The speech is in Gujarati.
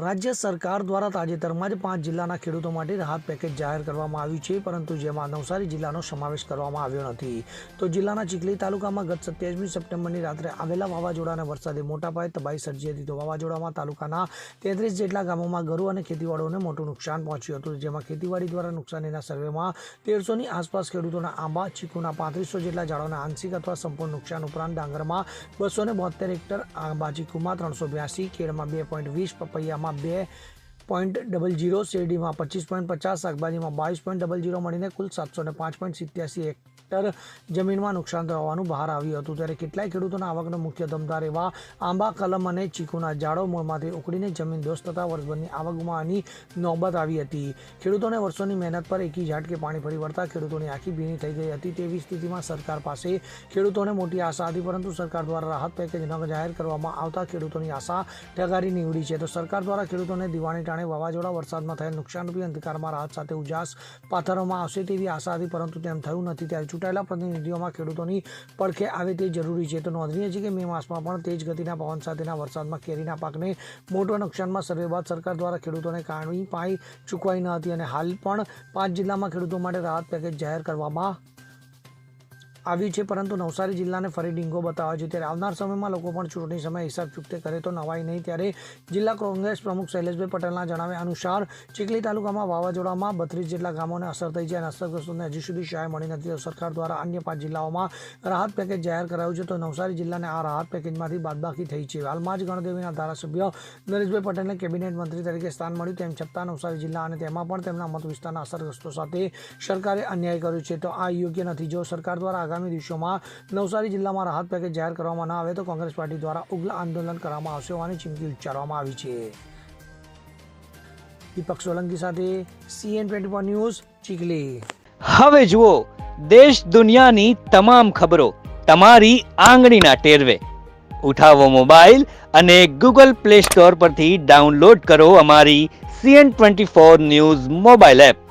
રાજ્ય સરકાર દ્વારા તાજેતરમાં જ 5 જિલ્લાના ખેડૂતો માટે રાહત પેકેજ જાહેર કરવામાં આવ્યું છે, પરંતુ જેમાં નવસારી જિલ્લાનો સમાવેશ કરવામાં આવ્યો નથી. તો જિલ્લાના ચીખલી તાલુકામાં ગત 27મી સપ્ટેમ્બરની રાત્રે આવેલા વાવાઝોડાના વરસાદે મોટા પાયે તબાહી સર્જી હતી. તો વાવાઝોડામાં તાલુકાના 33 જેટલા ગામોમાં ઘરો અને ખેતીવાડીઓને મોટું નુકસાન પહોંચ્યું હતું, જેમાં ખેતીવાડી દ્વારા નુકસાનીના સર્વેમાં 1300ની આસપાસ ખેડૂતોના આંબા, ચીકુના 3500 જેટલા ઝાડોના આંશિક અથવા સંપૂર્ણ નુકસાન ઉપરાંત ડાંગરમાં 272 હેક્ટર, આંબા ચીકુમાં 382, કેળમાં 2.20, પપૈયામાં 2.00, શેરડીમાં 25.50, શાકભાજીમાં 22.00 મળીને કુલ 705.87 હેક્ટર જમીનમાં નુકસાન થવાનું બહાર આવ્યું હતું. ત્યારે કેટલાય ખેડૂતોના આવકનો મુખ્ય દમદાર એવા આંબા, કલમ અને ચીકુના ઝાડો મૂળમાંથી ઉખડીને જમીન દોસ્ત થતાં વર્ષભરની આવક ગુમાવવાની નોબત આવી હતી. ખેડૂતોને વર્ષોની મહેનત પર એકી ઝાટકે પાણી ફરી વળતા ખેડૂતોની આંખી ભીની થઈ ગઈ હતી. તેવી સ્થિતિમાં સરકાર પાસે ખેડૂતોને મોટી આશા હતી, પરંતુ સરકાર દ્વારા રાહત પેકેજ ન જાહેર કરવામાં આવતા ખેડૂતોની આશા ઠગારી નીવડી છે. તો સરકાર દ્વારા ખેડૂતોને દિવાળી ટાણે વાવાઝોડા વરસાદમાં થયેલ નુકસાનરૂપી અંધકારમાં રાહત સાથે ઉજાસ પાથરવામાં આવશે તેવી આશા હતી, પરંતુ તેમ થયું નથી. ત્યારે ચૂંટાયેલા પ્રતિનિધિઓમાં ખેડૂતોની પડખે આવે તે જરૂરી છે. તો નોંધનીય છે કે મે માસમાં પણ તેજ ગતિના પવન સાથેના વરસાદમાં કેરીના પાકને મોટા નુકસાનમાં સર્વે બાદ સરકાર દ્વારા ખેડૂતોને કાણી પાઈ ચૂકવાઈ ન હતી, અને હાલ પણ 5 જિલ્લામાં ખેડૂતો માટે રાહત પેકેજ જાહેર કરવામાં આવ્યું છે, પરંતુ નવસારી જિલ્લાને ફરી ડીંગો બતાવ્યો છે. ત્યારે આવનાર સમયમાં લોકો પણ ચૂંટણી સમયે હિસાબ ચૂકતે કરે તો નવાઈ નહીં. ત્યારે જિલ્લા કોંગ્રેસ પ્રમુખ શૈલેષભાઈ પટેલના જણાવ્યા અનુસાર ચીખલી તાલુકામાં વાવાઝોડામાં 32 જેટલા ગામોને અસર થઈ છે અને અસરગ્રસ્તોને હજી સુધી સહાય મળી નથી. તો સરકાર દ્વારા અન્ય 5 જિલ્લાઓમાં રાહત પેકેજ જાહેર કરાયું છે. તો નવસારી જિલ્લાને આ રાહત પેકેજમાંથી બાદબાકી થઈ છે. હાલમાં જ ગણદેવીના ધારાસભ્ય નરેશભાઈ પટેલને કેબિનેટ મંત્રી તરીકે સ્થાન મળ્યું, તેમ છતાં નવસારી જિલ્લા અને તેમાં પણ તેમના મત વિસ્તારના અસરગ્રસ્તો સાથે સરકારે અન્યાય કર્યો છે. તો આ યોગ્ય નથી. જો સરકાર દ્વારા આગામી દિવસોમાં નવસારી જિલ્લામાં રાહત પેકેજ જાહેર કરવામાં ન આવે તો કોંગ્રેસ પાર્ટી દ્વારા ઉગ્ર આંદોલન કરવામાં આવશે હોવાની ચીમકી ઉચ્ચારવામાં આવી છે. દીપક સોલંકી સાથે CN24 ન્યૂઝ, ચીખલી. હવે જુઓ દેશ દુનિયાની તમામ ખબરો તમારી આંગળીના ટેરવે. ઉઠાવો મોબાઈલ અને Google Play Store પરથી ડાઉનલોડ કરો અમારી CN24 ન્યૂઝ મોબાઈલ એપ.